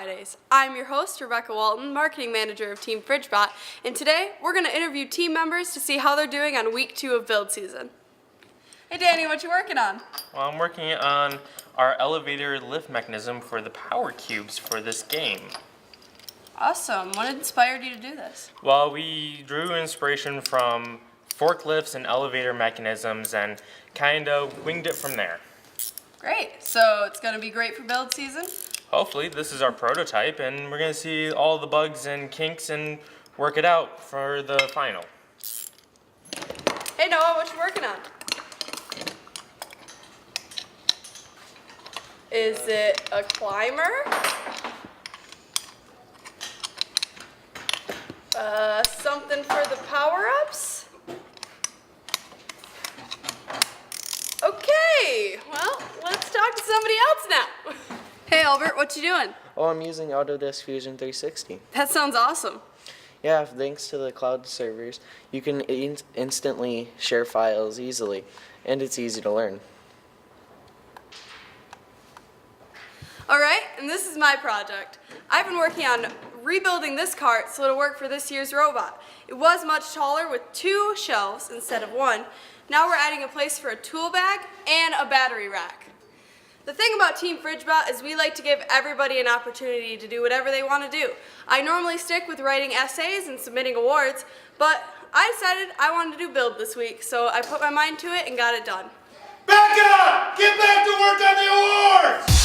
Fridays. I'm your host, Rebecca Walton, Marketing Manager of Team FridgeBot, and today we're going to interview team members to see how they're doing on week 2 of build season. Hey Danny, what you working on? Well, I'm working on our elevator lift mechanism for the power cubes for this game. Awesome. What inspired you to do this? Well, we drew inspiration from forklifts and elevator mechanisms and kind of winged it from there. Great. So it's going to be great for build season? Hopefully, this is our prototype and we're going to see all the bugs and kinks and work it out for the final. Hey Noah, what you working on? Is it a climber? Something for the power-ups? Okay, well, let's talk to somebody else now. Hey Albert, what you doing? Oh, I'm using Autodesk Fusion 360. That sounds awesome. Yeah, thanks to the cloud servers, you can instantly share files easily, and it's easy to learn. Alright, and this is my project. I've been working on rebuilding this cart so it'll work for this year's robot. It was much taller with 2 shelves instead of 1. Now we're adding a place for a tool bag and a battery rack. The thing about Team FridgeBot is we like to give everybody an opportunity to do whatever they want to do. I normally stick with writing essays and submitting awards, but I decided I wanted to do build this week, so I put my mind to it and got it done. Back up! Get back to work on the awards!